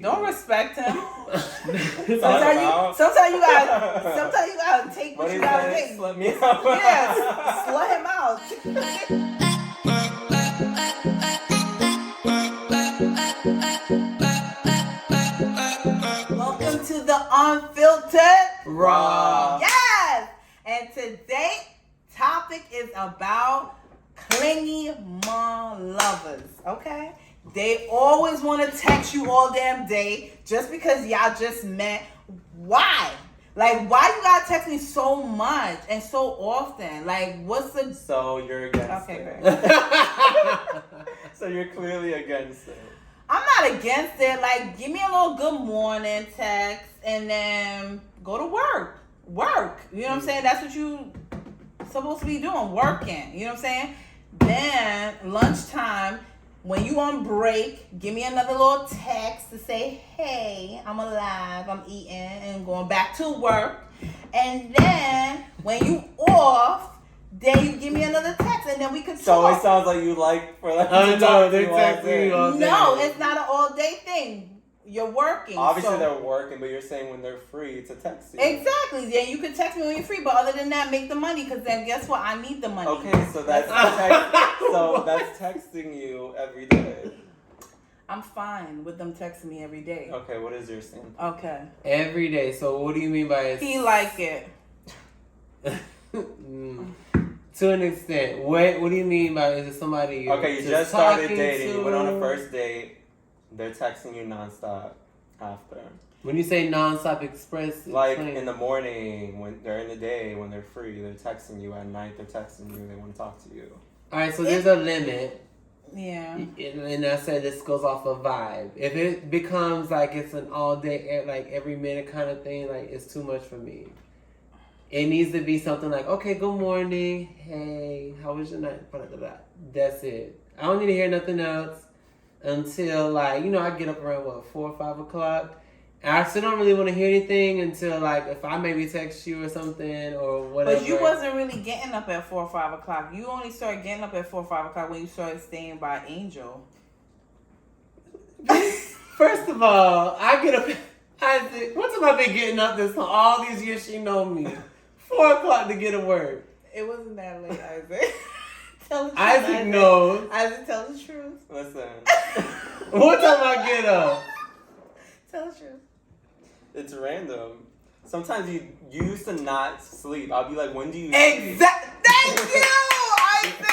Don't respect him. Sometimes you gotta take what you gotta take. Slut me out. Yes, slut him out. Welcome to the Unfiltered Raw. Yes, and today's topic is about clingy mom lovers. Okay. They always want to text you all damn day just because y'all just met. Why? Like, why you gotta text me so much and so often? Like, what's the... So you're against it. Great. So you're clearly against it. I'm not against it. Like, give me a little good morning text and then go to work. Work. You know what I'm saying? That's what you supposed to be doing. Working. You know what I'm saying? Then, lunchtime... When you on break, give me another little text to say, hey, I'm alive, I'm eating, and going back to work. And then, when you off, then you give me another text, and then we could talk. So it sounds like you like for like no, they're texting you all day. No, it's not an all-day thing. You're working. Obviously, they're working, but you're saying when they're free to text you. Exactly. Yeah, you can text me when you're free, but other than that, make the money, because then guess what? I need the money. Okay, so that's that's texting you every day. I'm fine with them texting me every day. Okay, what is your standpoint? Okay. Every day. So what do you mean by He like it. To an extent. What do you mean by is it somebody Okay, you just started dating. To? You went on a first date. They're texting you nonstop after. When you say nonstop express, like in the morning, when they're in the day, when they're free, they're texting you. At night, they're texting you. They want to talk to you. All right, so there's a limit. Yeah. And I said this goes off a vibe. If it becomes like it's an all day, like every minute kind of thing, like it's too much for me. It needs to be something like, okay, good morning. Hey, how was your night? That's it. I don't need to hear nothing else until like, I get up around 4 or 5 o'clock. And I still don't really want to hear anything until like if I maybe text you or something or whatever. But you wasn't really getting up at 4 or 5 o'clock. You only started getting up at 4 or 5 o'clock when you started staying by Angel. First of all, I get up. What time I been getting up this all these years? She know me. 4 o'clock to get to work. It wasn't that late, Isaac. Tell the truth, Isaac knows. Isaac, tell the truth. Listen. What time I get up? Tell the truth. It's random. Sometimes you used to not sleep. I'll be like, when do you sleep? Thank you, Isaac.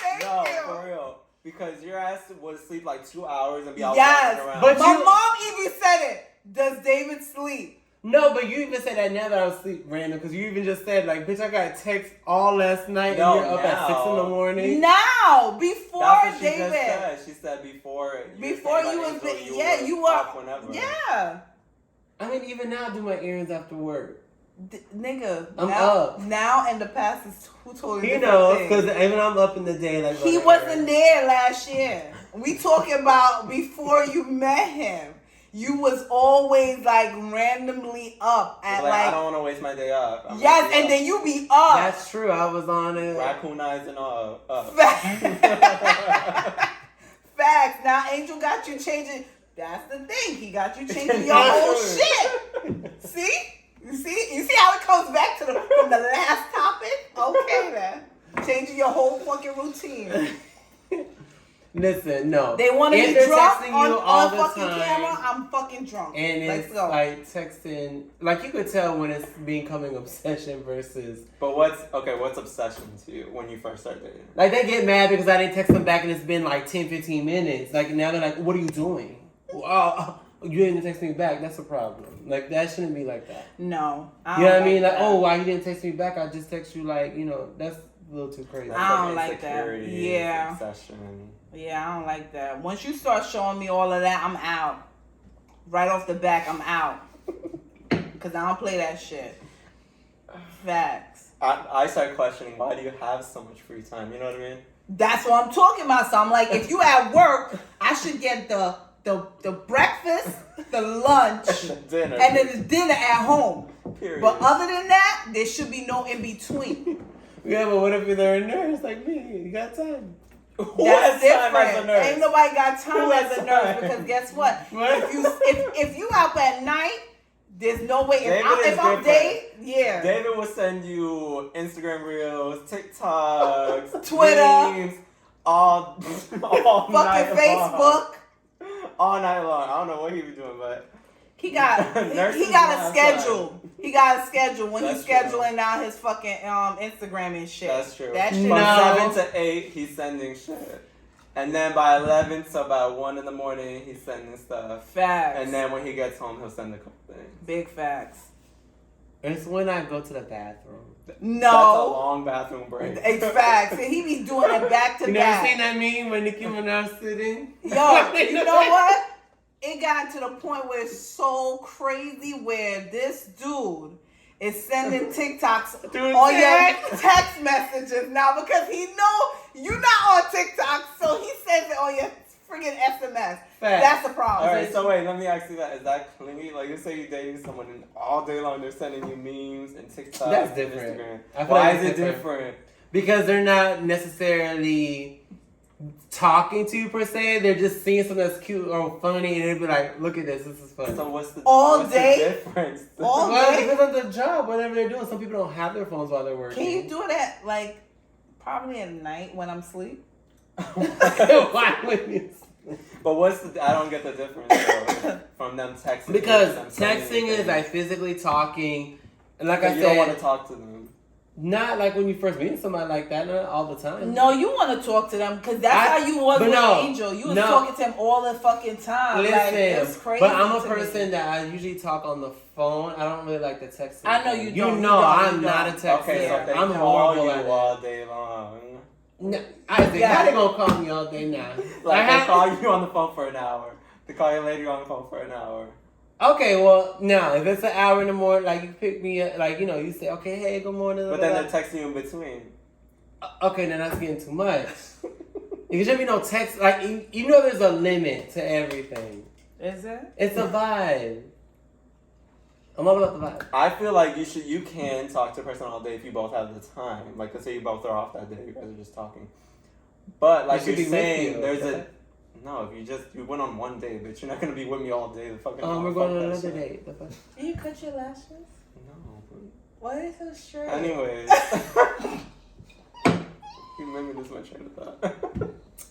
Thank no, you. For real. Because your ass would sleep like 2 hours and be out walking around. But my mom even said it. Does David sleep? No, but you even said that now that I was asleep random because you even just said like, bitch, I got text all last night and you're up at 6 in the morning. Now, before That's what David. She just said. She said before. Before you was you were up whenever. Yeah. I mean, even now I do my errands after work. Nigga, I'm now, up. Now and the past is totally different. He knows because even I'm up in the day. Like he wasn't there last year. We talking about before you met him. You was always like randomly up at like I don't want to waste my day up. Yes, and then you be up. That's true. I was on it. Raccoon eyes and all up. Facts. Now Angel got you changing. That's the thing. He got you changing your whole shit. See? You see how it comes back to from the last topic? Okay then. Changing your whole fucking routine. Listen, no. They want to be drunk on fucking time, camera. I'm fucking drunk. And it's like texting. Like you could tell when it's becoming obsession versus. But what's obsession to you when you first start dating? Like they get mad because I didn't text them back and it's been like 10, 15 minutes. Like now they're like, what are you doing? You didn't text me back. That's a problem. Like that shouldn't be like that. No. You know what I mean? Like, why you didn't text me back? I just text you like, that's a little too crazy. I don't like that. Yeah. Obsession. Yeah, I don't like that. Once you start showing me all of that, I'm out. Right off the back, I'm out. Because I don't play that shit. Facts. I start questioning, why do you have so much free time? You know what I mean? That's what I'm talking about. So I'm like, if you at work, I should get the breakfast, the lunch, dinner. And then the dinner at home. Period. But other than that, there should be no in between. Yeah, but what if you're a nurse like me? You got time. Who That's has time as a different. nurse? Ain't nobody got time Who has as a nurse time? because guess what? What? If you out at night, there's no way. David is If I'm different. day, yeah. David will send you Instagram reels, TikToks, Twitter. memes, all Fucking night Facebook. long. All night long. I don't know what he be doing, but He got Nurses he got a outside. schedule. He got a schedule when That's he's true. scheduling out his fucking Instagram and shit. that's true. That shit. From No. 7 to 8, he's sending shit. And then by 11 to about 1 in the morning, he's sending stuff. Facts. And then when he gets home, he'll send a couple things. Big facts. It's when I go to the bathroom. No. That's a long bathroom break. It's facts. And he be doing it back to You never back. seen that meme when Nicki Minaj sitting? Yo, you know what? It got to the point where it's so crazy where this dude is sending TikToks Dude, on your text. text messages now because he know you're not on TikTok, so he sends it on your freaking SMS. That's the problem. Alright, so wait, let me ask you that. Is that clingy? Like, you say you're dating someone and all day long they're sending you memes and TikToks That's and different. Instagram. I feel Why like is it it's different? Because they're not necessarily talking to you per se. They're just seeing something that's cute or funny and they'll be like, look at this is funny. So what's the, All what's day? the difference? All Well, day? it depends on the job, whatever they're doing. Some people don't have their phones while they're working. Can you do it at like probably at night when I'm asleep? Why would you? But what's the, I don't get the difference though, from them texting. Because them sending texting is things. like physically talking. And like But I you don't want said, to talk to them. not like when you first meet somebody like that, not all the time. No, you want to talk to them because that's how you was but with no, Angel. You was no. talking to him all the fucking time. Listen, like, it's crazy. but I'm a to me. person that I usually talk on the phone. I don't really like the texting. I know you don't. You know You don't. I'm You not a don't. texter. Okay, so if they I'm call horrible you at it. all day long. No, I think Yeah. how they gonna call me all day now? Like, they call you on the phone for an hour. They call you later on the phone for an hour. Okay, well, now if it's an hour in the morning, like you pick me up, like you say, okay, hey, good morning. But blah, then blah, they're texting you in between. blah. Okay, then that's getting too much. Because there be no text, like you know, there's a limit to everything. Is it? It's a vibe. I'm all about the vibe. I feel like you can talk to a person all day if you both have the time. Like, let's say you both are off that day, you guys are just talking. But like It you're should be saying, with you, there's okay? no. If you went on one day, but you're not gonna be with me all day. The fucking. We're fuck going on that another shit. date. The fuck? Did you cut your lashes? No. Why are they so straight? Anyways. You made me lose my train of thought.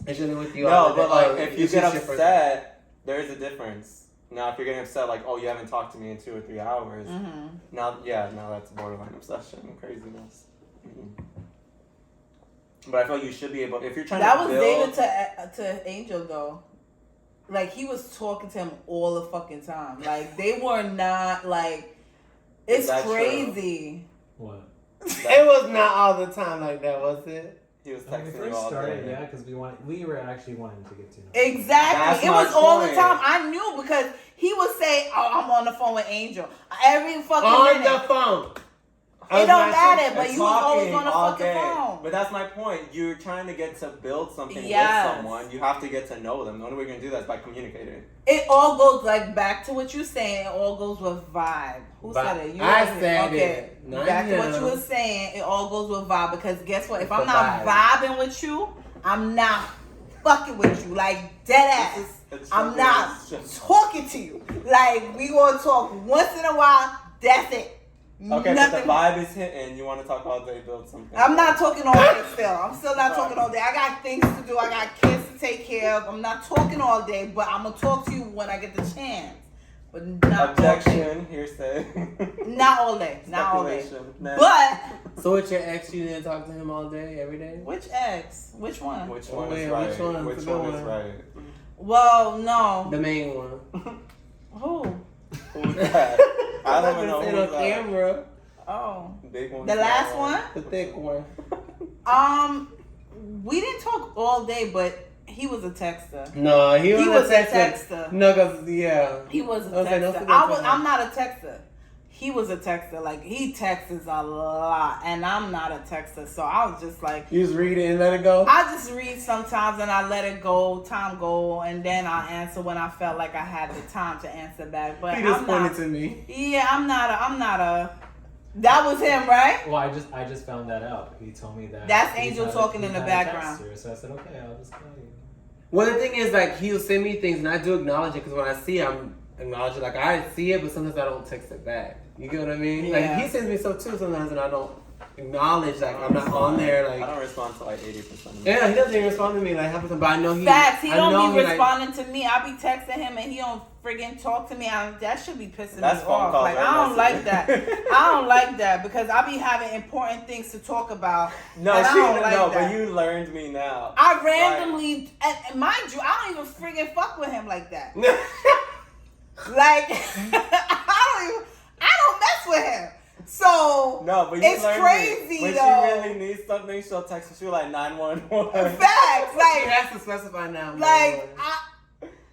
I should be with you. No, all the but day. like Oh, if you it's get just your first- upset, there's a difference. Now, if you're getting upset, like, oh, you haven't talked to me in 2 or 3 hours. Mm-hmm. Now that's borderline obsession and craziness. Mhm. But I feel like you should be able, if you're trying That to was build. David to Angel though. Like he was talking to him all the fucking time. Like they were not like. It's Is that true? crazy. What? It was not all the time like that, was it? He was When we texting you first all started, day. yeah, because we were actually wanting to get to know. Exactly. That's It my was all the point. time. I knew because he would say, "Oh, I'm on the phone with Angel every fucking On minute." the phone. It don't matter, but And you was always talking on the all fucking day. phone. But that's my point. You're trying to get to build something Yes. with someone. You have to get to know them. The only way you're gonna do that is by communicating. It all goes like back to what you're saying. It all goes with vibe. Who said it? You I said said okay. it. Not Back to what him. you were saying. It all goes with vibe because guess what? If It's I'm a not vibe. vibing with you, I'm not fucking with you. Like dead ass. It's I'm just- not it's just- talking to you. Like we gonna talk once in a while. That's it. Okay, but the vibe is hitting. You want to talk all day, build something. I'm not talking all day still. I'm still not talking all day. I got things to do. I got kids to take care of. I'm not talking all day, but I'm gonna talk to you when I get the chance. But not Objection, hearsay. all day. Not all day. Not all day. Speculation. Nah. But So with your ex, you didn't talk to him all day, every day? which ex? Which one? Which Oh, one is yeah, right? which one? Which It's a good one is one. right? Well, no. The main one. Who? Who's that? I don't even know Say it who's on that. camera. Oh, Big one. the last one. The thick one. We didn't talk all day, but he was a texter. No, he was, a a texter. No, cause yeah. He was a Okay, don't texter. forget that. I'm not a texter. He was a texter. Like he texts a lot, and I'm not a texter. So I was just like, You just read it and let it go. I just read sometimes and I let it go, time go, and then I answer when I felt like I had the time to answer back. But He just I'm pointed not. to me. Yeah, I'm not a. That was him, right? Well, I just found that out. He told me that. That's he's Angel had talking he's in the had a background. texter. So I said, okay, I'll just tell you. Well, the thing is, like, he'll send me things, and I do acknowledge it, because when I see it, I'm acknowledging. Like, I see it, but sometimes I don't text it back. You get what I mean? Yeah. Like, he sends me stuff, too, sometimes, and I don't acknowledge, like, I'm not on there, like... I don't respond to, like, 80% of Yeah, he doesn't even respond to me, like, half the time, but I know he... Facts. He I don't know be he, responding to me. I be texting him and he don't friggin' talk to me. That should be pissing That's me phone off. calls, Like, right? I don't That's like it. that. I don't like that because I be having important things to talk about. No, and I don't like no, that. but you learned me now. I randomly, and mind you, I don't even friggin' fuck with him like that. Like, I don't mess with him. So No, but you it's learned crazy me. When though. she really needs something, she'll text you like 911. Facts, He like, has to specify now. like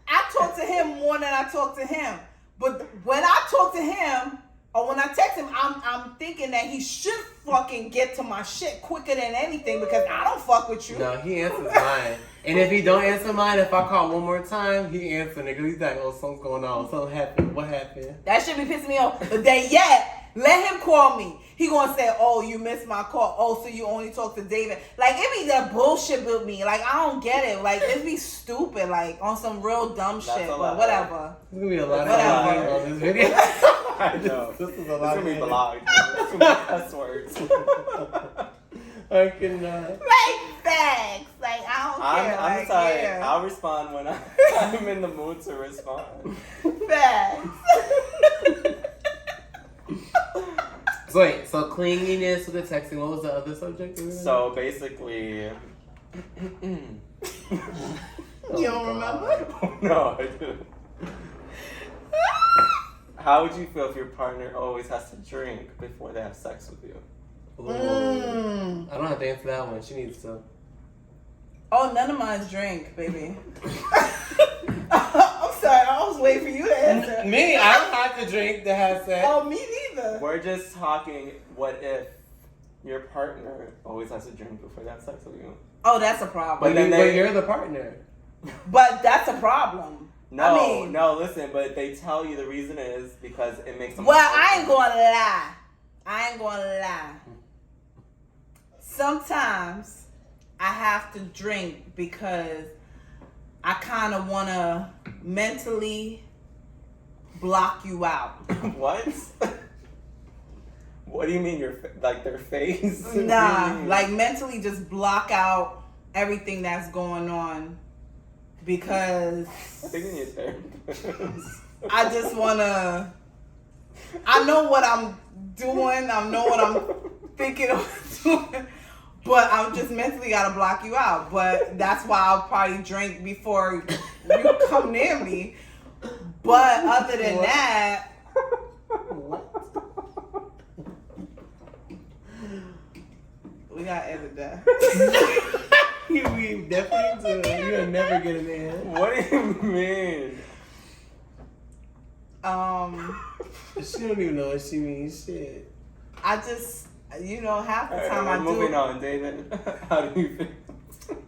I talk to him more than I talk to him. But when I talk to him or when I text him, I'm thinking that he should fucking get to my shit quicker than anything because I don't fuck with you. No, he answers mine. And if he don't answer mine, if I call one more time, he answers it. He's like, oh, something's going on. Something happened. What happened? That should be pissing me off. But then yet, let him call me. He gonna say, oh, you missed my call. Oh, so you only talk to David. Like, it be that bullshit with me. Like, I don't get it. Like, it be stupid. Like, on some real dumb That's shit. a But lot. whatever. There's going to be a lot of Whatever. editing on this video. I know. This is a It's lot gonna of be editing. blocked. It's gonna be cuss words. I cannot. Like, facts. Like, I don't care. I'm like, sorry. yeah. I'll respond when I'm in the mood to respond. Facts. So wait, so clinginess with the texting. What was the other subject? So basically, You don't remember? no, I didn't. How would you feel if your partner always has to drink before they have sex with you? Ooh. Mm. I don't have to answer that one. She needs to. Oh, none of mine's drink, baby. I'm sorry. I was waiting for you to answer. Me, I don't have to drink to have sex. Oh, me neither. We're just talking. What if your partner always has to drink before they have sex with you? Oh, that's a problem. But then But you're the partner. But that's a problem. No, I mean- no. Listen, but they tell you the reason is because it makes them. Well, I ain't gonna lie. Sometimes I have to drink because I kind of want to mentally block you out. What? What do you mean? Like their face? What do you Nah, mean? like mentally just block out everything that's going on because I think you need a therapist. I just want to. I know what I'm doing. I know what I'm thinking of doing. But I'm just mentally gotta block you out. But that's why I'll probably drink before you come near me. But other than that, we gotta edit that. We definitely do. You'll never get an in. What do you mean? She don't even know what she means. Shit. I just, half the Alright, time I moving do. on, David. How do you feel?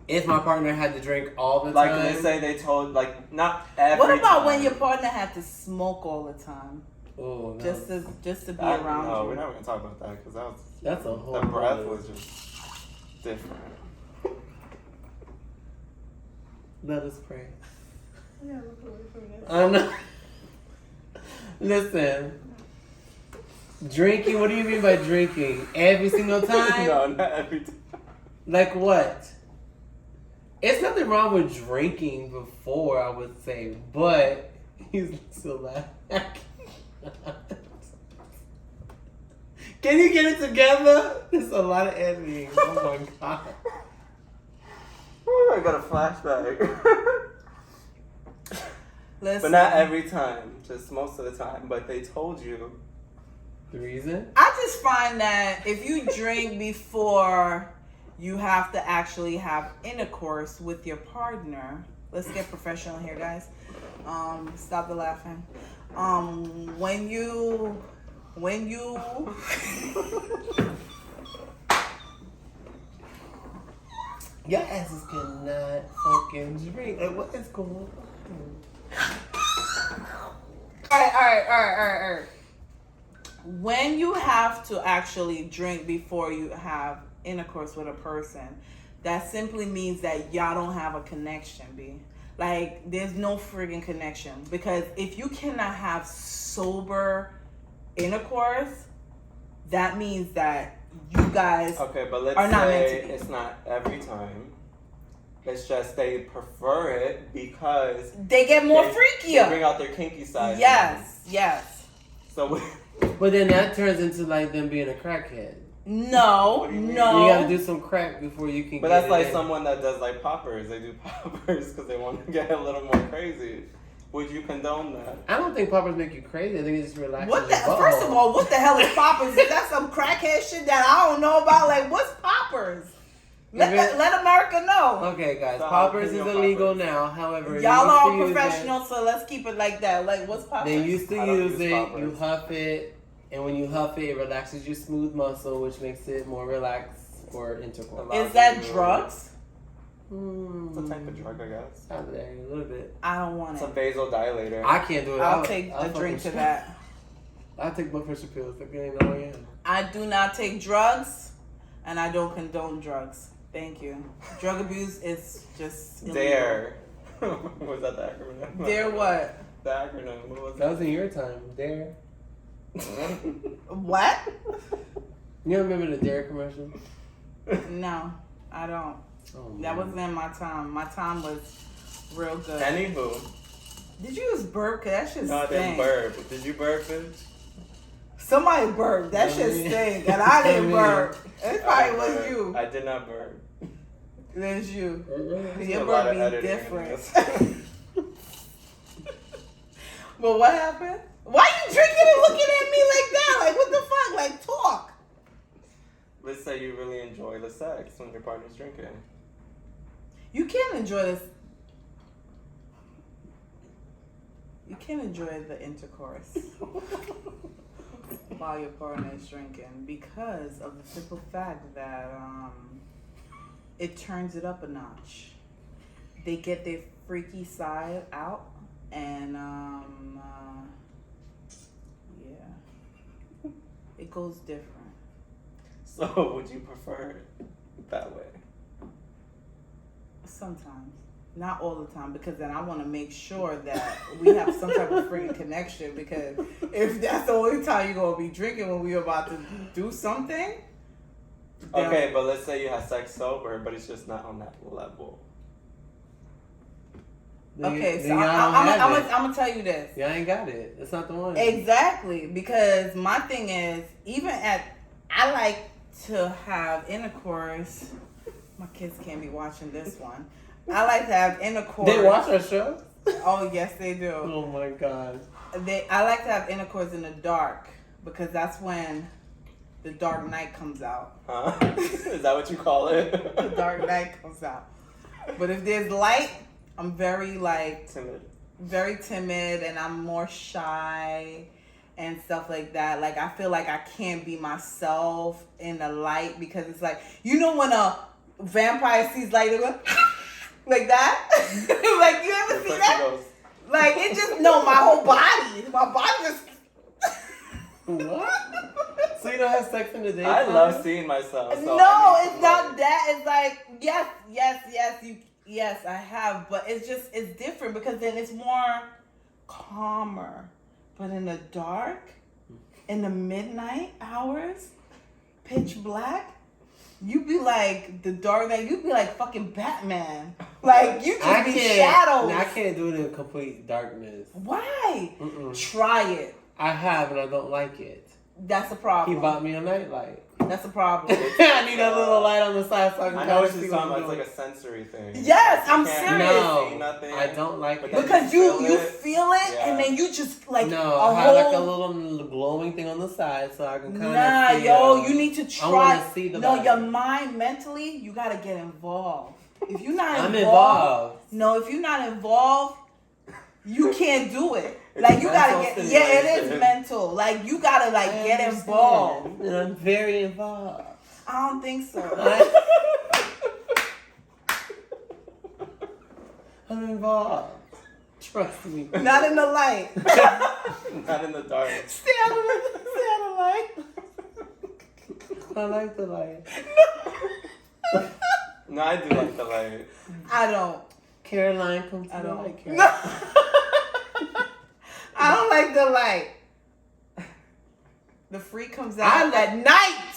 If my partner had to drink all the Like time. let's say they told not every. What about time. when your partner had to smoke all the time, Oh, no. just to be That- around No, you? we're not gonna talk about that because That's a whole the breath nother- was just different. Let us pray. Yeah, look away from this. I know. Listen. Drinking, what do you mean by drinking? Every single time? No, not every time. Like what? It's nothing wrong with drinking before, I would say, but he's still laughing. Can you get it together? There's a lot of editing. Oh my god. Ooh, I got a flashback. Listen, But not every time, just most of the time. But they told you. The reason? I just find that if you drink before you have to actually have intercourse with your partner, let's get professional here, guys. Stop the laughing. When you Your asses cannot fucking drink. Like, what is going on? All right. when you have to actually drink before you have intercourse with a person, that simply means that y'all don't have a connection, B. Like, there's no friggin' connection. Because if you cannot have sober intercourse, that means that you guys Okay, but let's are not say meant to be. it's not every time. It's just they prefer it because They get more they freakier. bring out their kinky side. Yes. So But then that turns into like them being a crackhead. No, What do you mean? no. You gotta do some crack before you can but get that's it like in. someone that does like poppers. They do poppers because they want to get a little more crazy. Would you condone that? I don't think poppers make you crazy. I think it just relaxes What the? your butthole. First of all, what the hell is poppers? Is that some crackhead shit that I don't know about? Like, what's poppers? Let America know. Okay, guys, Stop. poppers is Opinion illegal poppers. now. However, Y'all they are used to use professionals, so let's keep it like that. Like, what's poppers? They used to I don't use use it. poppers. You huff it, and when you huff it, it relaxes your smooth muscle, which makes it more relaxed for intercourse. Is that drugs? Hmm. It's a type of drug, I guess. Out there, a little bit. I don't want It's a it. vasodilator. I can't do it. I'll take a drink to that. I'll take blood pressure pills. If you ain't know I am. I do not take drugs, and I don't condone drugs. Thank you. Drug abuse is just illegal. Dare. Was that the acronym? Dare what? The acronym. What was That was in your time, Dare. What? You don't remember the Dare commercial? No, I don't. Oh, That man. wasn't in my time. My time was real good. Anywho. Did you just burp? 'Cause that shit No, I didn't stink. burp. Did you burp, bitch? Somebody burped. That shit stink, and I didn't burp. It probably was you. I did not burp. There's you. There's Your a lot burp of be editing in different. this. But what happened? Why you drinking and looking at me like that? Like, what the fuck? Like, talk. Let's say you really enjoy the sex when your partner's drinking. You can enjoy this. You can enjoy the intercourse while your partner is drinking because of the simple fact that it turns it up a notch. They get their freaky side out, and yeah, it goes different. So, would you prefer it that way? Sometimes. Not all the time, because then I want to make sure that we have some type of freaking connection, because if that's the only time you're going to be drinking when we're about to do something. then- Okay, but let's say you have sex sober, but it's just not on that level. Okay, so then y'all don't have it. I'm going to tell you this. Y'all ain't got it. It's not the one. Exactly, because my thing is, I like to have intercourse. My kids can't be watching this one. I like to have intercourse. They watch our show? Oh, yes, they do. Oh my god. I like to have intercourse in the dark, because that's when the dark night comes out. Huh? Is that what you call it? The dark night comes out. But if there's light, I'm very Timid. very timid, and I'm more shy and stuff like that. Like, I feel like I can't be myself in the light, because it's like, you know when a vampire sees light, they go like that? Like, you ever see that? Goes, Like, it just, no, my whole body. My body just. What? So you don't have sex in the day? I love seeing myself. So No, I need it's to, not that. It's like, yes, I have, but it's different, because then it's more calmer. But in the dark, in the midnight hours, pitch black, you be like the dark night. You be like fucking Batman. Like, you just be shadows. I can't do it in complete darkness. Why? Mm-mm. Try it. I have, and I don't like it. That's a He problem. bought me a nightlight. That's a problem. I need a little light on the side so I can I kind know of what see she's what talking I'm about. It's doing. like a sensory thing. Yes, I'm You can't serious. really see No, nothing. I don't like But it. then Because you you feel feel it, Yeah. and then you just like No, a I have like a whole. little glowing thing on the side so I can kind of Nah, see. yo, you need to try. wanna see the no, body. your mind mentally, you gotta get involved. If you're not I'm involved, involved. no, if you're not involved, you can't do it. Like, you gotta mental get. Yeah, it is stimulation. mental. Like, you gotta I get understand, involved. and I'm very involved. I don't think so. I'm involved. Trust me. Not in the light. Not in the dark. Stay out of the light. I like the light. No, I do like the light. I don't. Caroline, come to I the don't. light, No. Caroline. I don't like the light. The freak comes out at night.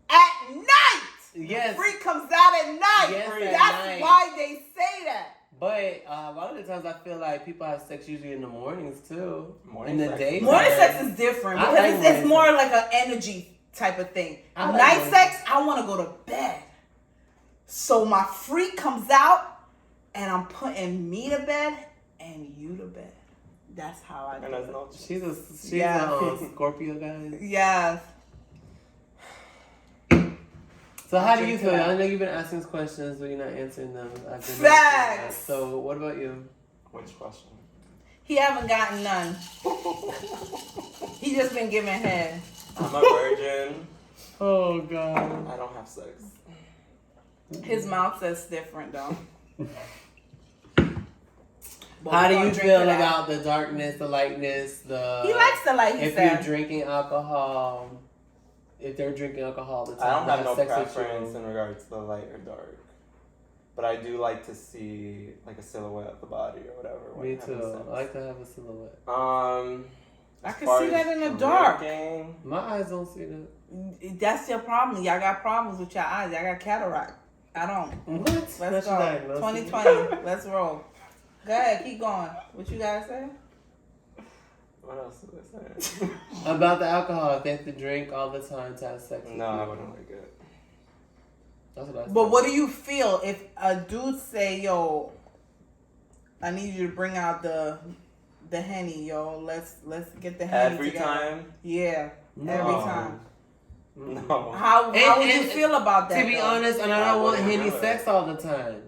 At night. Yes. The freak comes out at night. Yes, at That's night. why they say that. But a lot of the times I feel like people have sex usually in the mornings too. Morning in the sex. day. Morning sex is different I because like it's morning more like an energy type of thing. I like Night morning sex, I want to go to bed. So my freak comes out and I'm putting me to bed and you to bed. That's how I do And there's it. no She's Yeah. a Scorpio, guys. Yes. So how do you Drink feel? that. I know you've been asking us questions, but you're not answering them. I've been answering Facts. them. So what about you? Which question? He haven't gotten none. He just been giving head. I'm a virgin. Oh God. I don't have sex. His mouth says different though. But How we do gonna you drink feel to that. about the darkness, the lightness, the? He likes the light, he If said. you're drinking alcohol, if they're drinking alcohol all the time, I don't they have no sex with preference you. in regards to the light or dark. But I do like to see like a silhouette of the body or whatever. when Me having too. sex. I like to have a silhouette. I as can far see as that in the dark. drinking, My eyes don't see that. That's your problem. Y'all got problems with your eyes. Y'all got cataract. I don't. What? Let's That's go. diagnosis. 2020. Let's roll. Go ahead. Keep going. What you gotta say? What else was I saying? About the alcohol, if they have to drink all the time to have sex. with No, I you. wouldn't like it. That's what I said. But what do you feel if a dude say, "Yo, I need you to bring out the Henny, yo. Let's get the Henny Every together." time? Yeah. No. Every time. No. How would you And feel about that? To be though? honest, and I I don't want wouldn't Henny do it. sex all the time.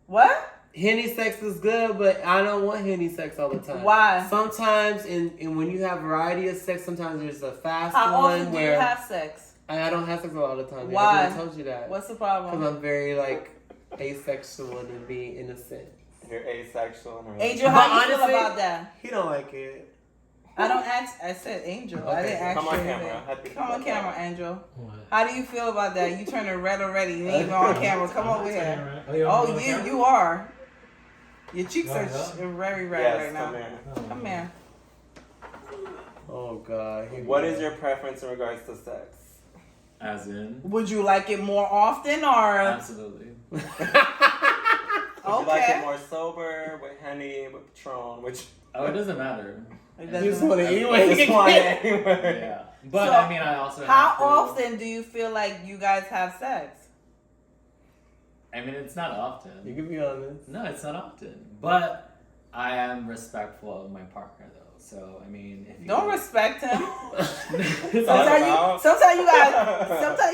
What? Henny sex is good, but I don't want Henny sex all the time. Why? Sometimes, and when you have variety of sex, sometimes there's a fast How one often do where you have sex? I don't have sex all the time. Why? I told you that. What's the Because problem? I'm very like asexual and being innocent. You're asexual. And Angel, But how you feel honestly- about that? He don't like it. I don't ask. I said Angel. I Okay, didn't ask Come on you camera. anything. Happy Come on camera, Angel. What? How do you feel about that? You turning red already. You ain't even on camera. Come I'm over not here. turning around. Oh, you Oh, want me on camera? you are. Your cheeks Right are up? very red Yes, right now. come here. Oh, Come here. Oh God. Here we What go. is your preference in regards to sex? As in? Would you like it more often or? Absolutely. Would you like Okay. it more sober, with Henny, with Patron, which Oh, it doesn't matter. It You just doesn't- want to anyway. Just want it anywhere. Yeah. But So, I mean, I also How have to, often do you feel like you guys have sex? I mean, it's not You often. can be honest. No, it's not often. But I am respectful of my partner, though. So, I mean, if you Don't respect him. It's all about- Sometimes you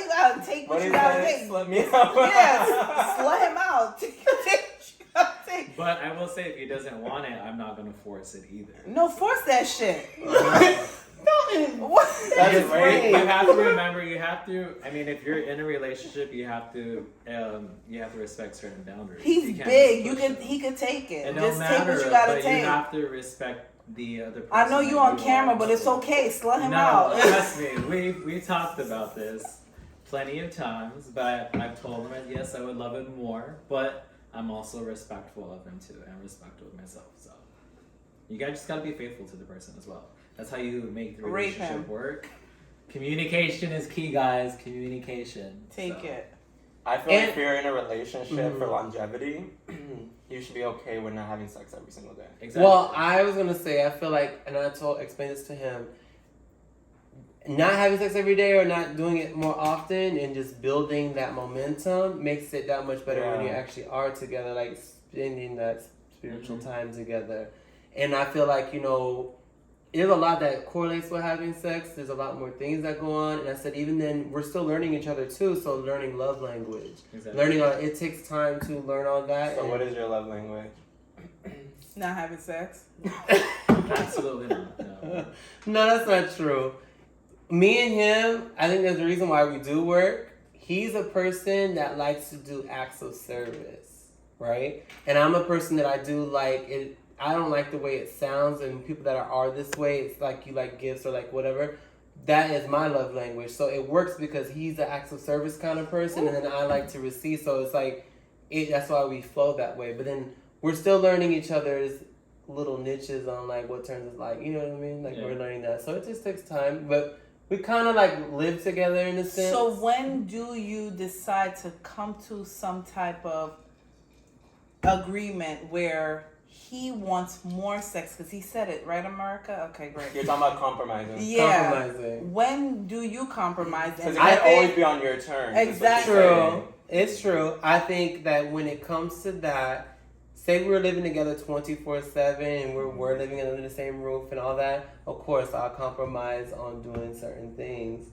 gotta take what What you is gotta that? take. Let me out. Yes, slut him out. Take what you gotta take. But I will say, if he doesn't want it, I'm not gonna force it either. No, force that shit. Don't. What? That's It's right. You have to remember. You have to. I mean, if you're in a relationship, you have to respect certain boundaries. He's You can't big. just You push can. He could take it. It Just don't take matter, what you gotta but take. you have to respect the other person. I know you that on you camera, are. but it's okay. Slut him No, out. trust me. We talked about this plenty of times, but I've told him that yes, I would love it more, but I'm also respectful of him too, and respectful of myself. So you guys just gotta be faithful to the person as well. That's how you make the Rape relationship him. work. Communication is key, guys. Communication. Take So, it. I feel like if you're in a relationship for Mhm. longevity, you should be okay with not having sex every single day. Exactly. Well, I was gonna say I feel like, and I explained this to him. Not having sex every day or not doing it more often and just building that momentum makes it that much better when you Yeah. actually are together, like spending that spiritual Mhm. time together. And I feel like, there's a lot that correlates with having sex. There's a lot more things that go on. And I said, even then, we're still learning each other too. So learning love language, exactly. learning on it takes time to learn all that. So and- what is your love language? Not having sex. Absolutely not. No. No, that's not true. Me and him, I think there's a reason why we do work. He's a person that likes to do acts of service, right? And I'm a person that I do like it. I don't like the way it sounds, and people that are this way, it's like you like gifts or like whatever. that is my love language. So it works because he's an acts of service kind of person, and then I like to receive. So it's like, that's why we flow that way. But then we're still learning each other's little niches on like what turns us like, you know what I mean? Like we're learning that. So it just takes time. But we kind of like live together in a sense. So when do you decide to come to some type of agreement where he wants more sex? Because he said it, right, America? Okay, great. You're talking about compromising. Yeah. Compromising. When do you compromise? Because it can't always be on your terms. Exactly. True. It's true. I think that when it comes to that, say we're living together 24/7 and we're living under the same roof and all that, of course I'll compromise on doing certain things.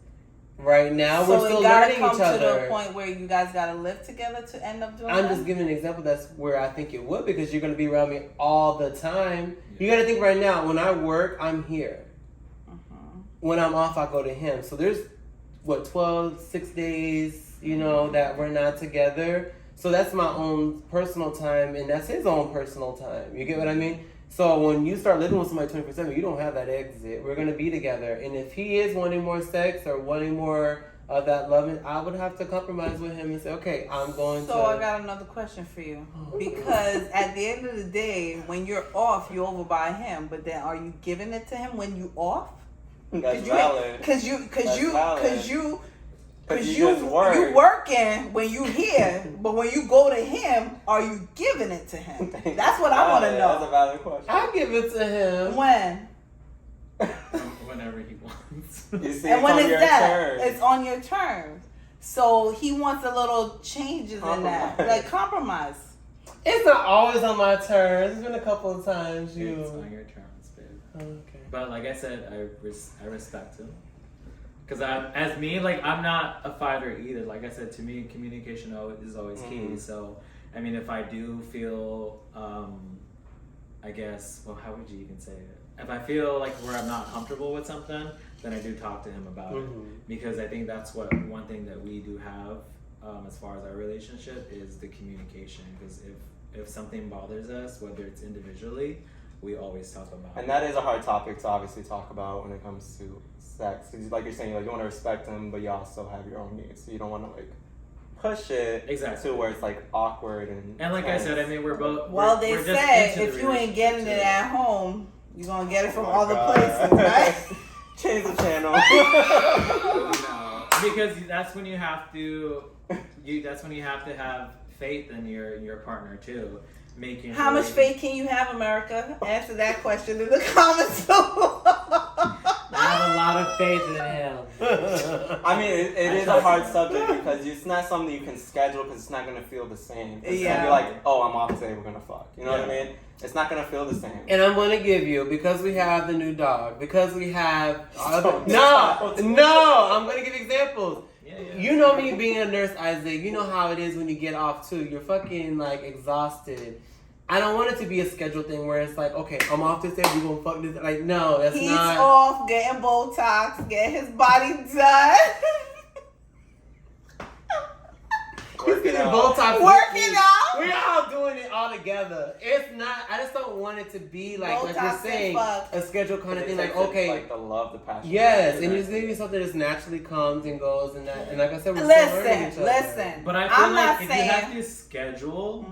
Right now we're still learning each other. So it gotta come to the point where you guys gotta live together to end up doing I'm that? just giving an example. That's where I think it would, because you're gonna be around me all the time. You gotta think right now, when I work, I'm here. When I'm off, I go to him. So there's 6 days, that we're not together. So that's my own personal time, and that's his own personal time. You get what I mean? So when you start living with somebody 24/7, you don't have that exit. We're gonna be together, and if he is wanting more sex or wanting more of that loving, I would have to compromise with him and say, okay, I'm going to. So I got another question for you, because at the end of the day, when you're off, you're over by him. But then, are you giving it to him when you off? That's valid. Because you work. working when you here, but when you go to him, are you giving it to him? That's what I want to know. That's a valid question. I give it to him. When? Whenever he wants. You see, And when it's on your terms. It's on your terms. So he wants a little changes in that, like compromise. It's not always on my terms. It's been a couple of times. It's on your terms, babe. Okay. But like I said, I respect him. Because I'm not a fighter either. Like I said, to me, communication is always key. So, I mean, if I do feel, I guess, well, how would you even say it? If I feel like where I'm not comfortable with something, then I do talk to him about it. Because I think that's one thing that we do have as far as our relationship is the communication. Because if something bothers us, whether it's individually, we always talk about it. And that is a hard topic to obviously talk about when it comes to sex. Because like you're saying, like you want to respect him, but you also have your own needs. So you don't want to like push it to where it's like awkward and like tense. I said, I mean, we're both. Well, we're they just said into if the you ain't getting it relationship, at home, you're gonna get it from Oh my other God. places, right? Change the channel. No, because that's when you have to. That's when you have to have faith in your partner too. Making How much faith can you have, America? Answer that question in the comments below. I have a lot of faith in him. I mean, it is a hard subject because it's not something you can schedule because it's not going to feel the same. It's going to be like, oh, I'm off today, we're going to fuck. You know what I mean? It's not going to feel the same. And I'm going to give you, because we have the new dog, because we have... I'm going to give examples. Yeah. You know me being a nurse, Isaac. You know how it is when you get off too. You're fucking like exhausted. I don't want it to be a scheduled thing where it's like, okay, I'm off this day, we gonna fuck this. Like, no, that's He's not. He's off getting Botox, getting his body done. He's getting Botox. Working out. We're all doing it all together. It's not. I just don't want it to be like you're saying, a scheduled kind of thing. Like, okay, like the love, the passion. Yes, and it's maybe something that naturally comes and goes, and that. And like I said, we're still learning each other. Listen. But I feel like if you have to schedule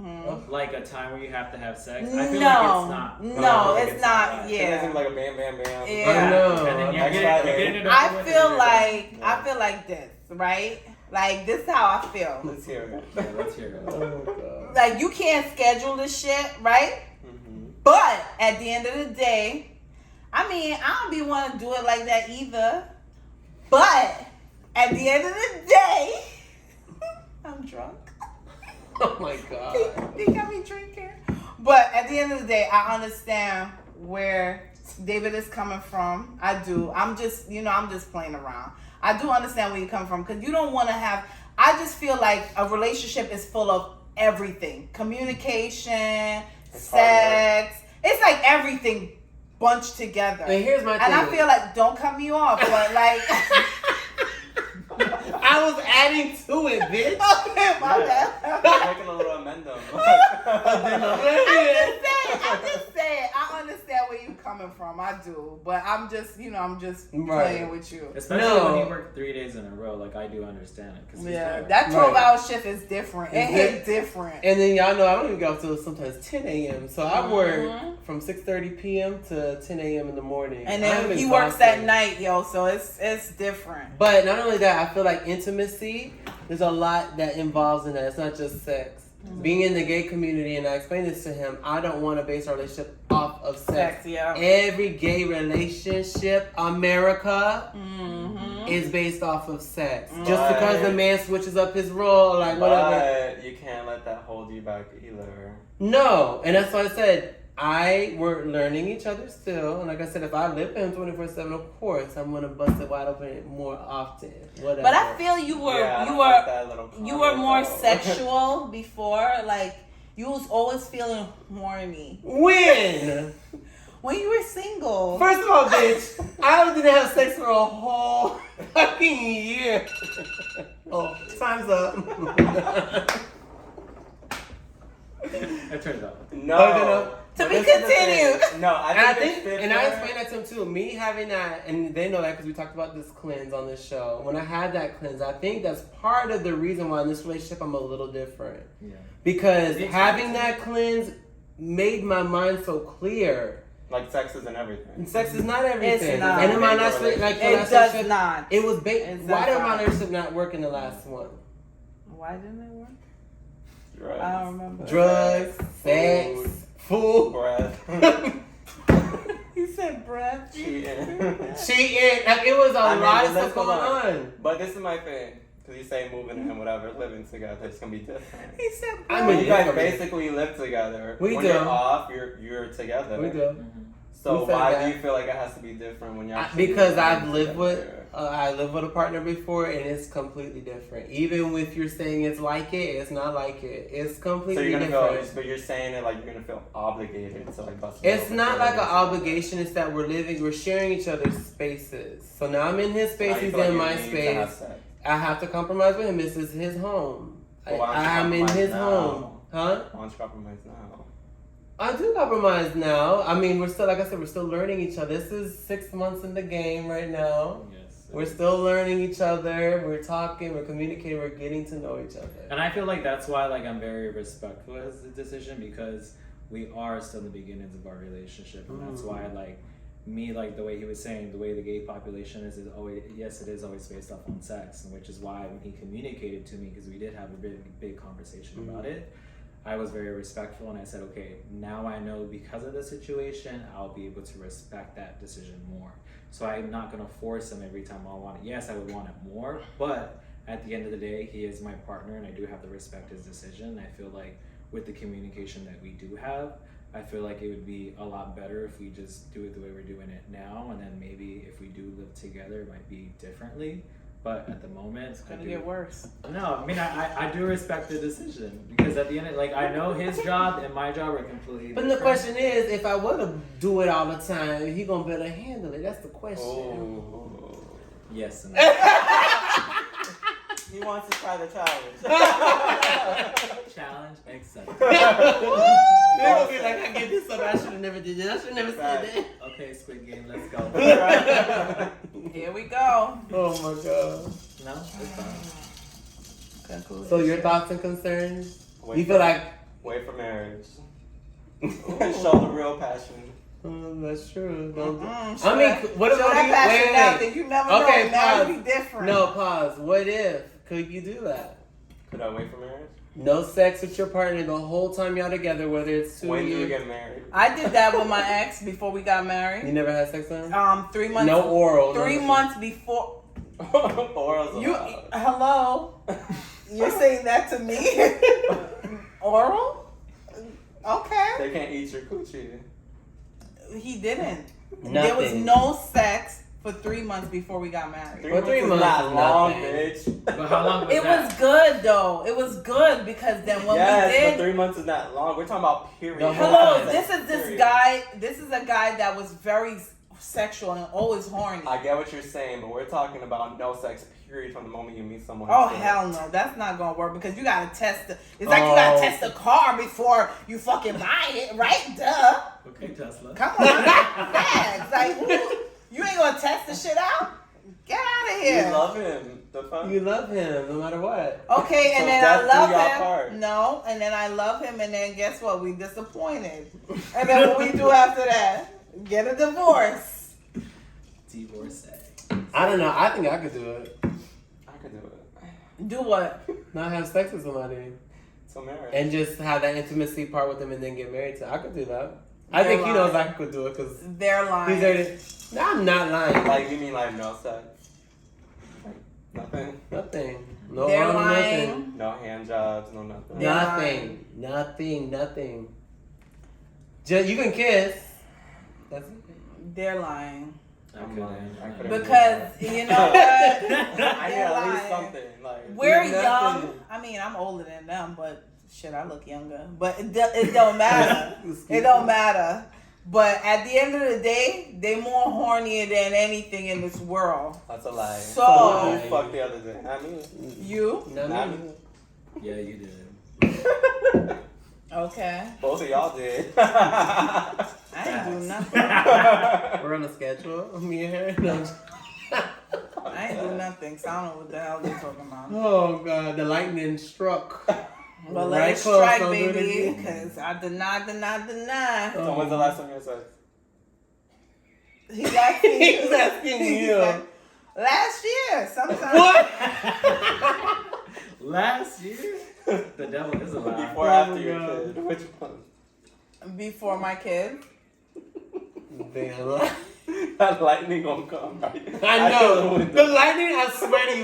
like a time where you have to have sex, I feel like it's not. No, it's not. Yeah. It seems like a bam, bam, bam. Yeah. I know. And then you're getting it I feel like this, right? Like, this is how I feel. Let's hear it. Yeah, let's hear it. Oh, God. Like, you can't schedule this shit, right? But at the end of the day, I mean, I don't be want to do it like that either. But at the end of the day, I'm drunk. Oh my God. They got me drinking. But at the end of the day, I understand where David is coming from. I do. I'm just playing around. I do understand where you come from, because you don't want to have. I just feel like a relationship is full of everything: communication, sex. It's like everything bunched together. And here's my thing. And I feel like, don't cut me off, but like. I was adding to it, bitch. Okay, my bad. Making a little amendum. I'm just saying, just saying, I understand where you're coming from. I do. But I'm just playing with you. Especially when you work 3 days in a row, like I do understand it. Cause that 12-hour shift is different. It hit different. And then y'all know I don't even get up till sometimes 10 a.m. So I work from 6:30 p.m. to 10 a.m. in the morning. And then he works at night, yo, so it's different. But not only that, I feel like intimacy, there's a lot that involves in that. It's not just sex. Being in the gay community, and I explained this to him, I don't want to base our relationship off of sex. Every gay relationship, America, is based off of sex. Just because the man switches up his role, like whatever. But you can't let that hold you back either. No, and that's why I said, we're learning each other still. And like I said, if I live with him 24/7, of course, I'm going to bust it wide open more often. Whatever. But I feel you were more sexual before. Like, you was always feeling horny. When? When you were single. First of all, bitch, I didn't have sex for a whole fucking year. Oh, time's up. I turned it up. No. To be continued. No, I think and I explained that to him too. Me having that, and they know that because we talked about this cleanse on this show. When I had that cleanse, I think that's part of the reason why in this relationship I'm a little different. Yeah. Because having that cleanse made my mind so clear. Like sex isn't everything. Sex is not everything. It's not. And in my last relationship, it does not. It was why did my relationship not work in the last one? Why didn't it work? Drugs. I don't remember. Drugs, sex, food, breath. You said breath. Cheating. Like it was a lot of stuff going on. But this is my thing. Because you say moving and whatever, living together, it's going to be different. He said breath. I mean, you guys basically live together. We when do. You're off, you're together. We do. So why do you feel like it has to be different when you're because I live with a partner before and it's completely different. Even if you're saying it's like it, it's not like it. It's completely different. But you're saying it like you're gonna feel obligated to like bust. It's not like an obligation. It's that we're sharing each other's spaces. So now I'm in his space, he's in my space. I have to compromise with him. This is his home. I'm in his home. Huh? Why don't you compromise now? I do compromise now. I mean, we're still, like I said, we're still learning each other. This is 6 months in the game right now. Yes. We're still learning each other. We're talking, we're communicating, we're getting to know each other. And I feel like that's why like I'm very respectful of the decision because we are still in the beginnings of our relationship. And that's why like me, like the way he was saying, the way the gay population is always, yes, it is always based off on sex. And which is why when he communicated to me, because we did have a big conversation about it, I was very respectful and I said, okay, now I know because of the situation, I'll be able to respect that decision more. So I'm not going to force him every time I want it. Yes, I would want it more, but at the end of the day, he is my partner and I do have to respect his decision. I feel like with the communication that we do have, I feel like it would be a lot better if we just do it the way we're doing it now. And then maybe if we do live together, it might be differently. But at the moment, it's gonna get worse. No, I mean, I do respect the decision because at the end, like I know his job and my job are completely different. But the question is, if I were to do it all the time, he gonna better handle it. That's the question. Oh. Yes. And he wants to try the challenge. Challenge accepted. They're gonna be like, I get this up. I should have never did that. I should have never said that. Okay, Squid Game, let's go. Here we go. Oh my god. No, it's fine. So your thoughts and concerns? You feel like wait for marriage. Show the real passion. That's true. I mean, what if wait. You never know. That would be different. No, pause. What if? Could you do that? Could I wait for marriage? No sex with your partner the whole time y'all together, whether it's 2 years. When do you get married? I did that with my ex before we got married. You never had sex with him? 3 months. No oral. 3 months before. Oral's hello? You're saying that to me? Oral? Okay. They can't eat your coochie. He didn't. Nothing. There was no sex for 3 months before we got married. 3 months is not long, bitch. But how long was it that? was good though. It was good because then when we did. But 3 months is not long. We're talking about period. Hello, this is this guy. This is a guy that was very sexual and always horny. I get what you're saying, but we're talking about no sex period from the moment you meet someone. Oh hell no, that's not gonna work because you gotta test the. It's like you gotta test the car before you fucking buy it, right? Duh. Okay, Tesla. Come on, facts. Like you ain't gonna test the shit out. Get out of here. You love him. The fuck? You love him no matter what. Okay, and So then death I do love y'all him. part. No, and then I love him, and then guess what? We disappointed. And then what we do after that? Get a divorce. Divorce. I don't know. I think I could do it. I could do it. Do what? Not have sex with somebody. So marriage. And just have that intimacy part with them and then get married to. I could do that. I think he knows I could do it because They're lying. he's already. No, I'm not lying. Like, you mean like no sex? Like, nothing? Nothing. No They're harm, lying. nothing. No hand jobs, no nothing. Nothing. Nothing. Just, you can kiss. That's it. They're lying. I'm lying. I couldn't Because do you know what? that. I need They're at least lying. something. Like, We're Nothing. young. I mean, I'm older than them, but shit, I look younger. But it don't matter. It don't matter. But at the end of the day, they more hornier than anything in this world. that's a lie. So- who fucked the other day? Not me. You? Not Not me. me. Yeah, you did. Okay. Both of y'all did. I ain't do nothing. We're on a schedule. Me and her. No. I ain't do nothing. So I don't know what the hell they talking about. Oh god, the lightning struck. But let Right it close, strike, don't do it baby. again. Because I deny. So when's the last time you had sex? He's asking you. He's asking He's you. like, last year, sometime. What? Last year? The devil is alive. Before or after your kid? Which one? Before my kid. Damn. That lightning gonna come, right? I know. know. The lightning, I swear to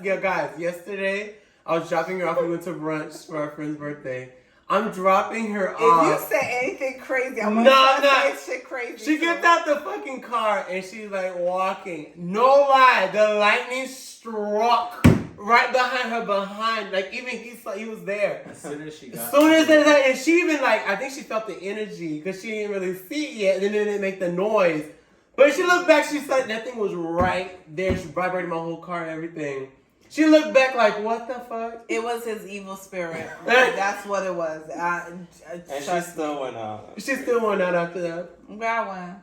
you, guys, yesterday, I was dropping her off. We went to brunch for our friend's birthday. I'm dropping her If off. you say anything crazy, I'm gonna No, start saying shit crazy. She too. gets out the fucking car and she's like walking. No lie, the lightning struck right behind her behind. Like even he was there. As soon as she got As soon as it, and she even like, I think she felt the energy because she didn't really see it yet. And then it didn't make the noise. But she looked back, she said that thing was right there. She vibrated my whole car and everything. She looked back like, what the fuck? It was his evil spirit. That's what it was. And she still went out. She still went out after that. Got one.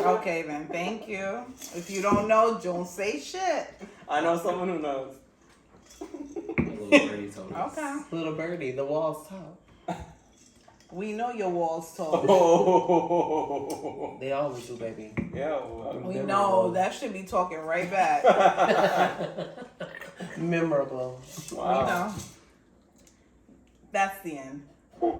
Okay then, thank you. If you don't know, don't say shit. I know someone who knows. a little birdie told us. Okay. Little birdie, the wall's top. We know your walls tall. Oh. They always do, baby. Yeah. Well, We know that should be talking right back. Memorable. wow. We know. That's the end.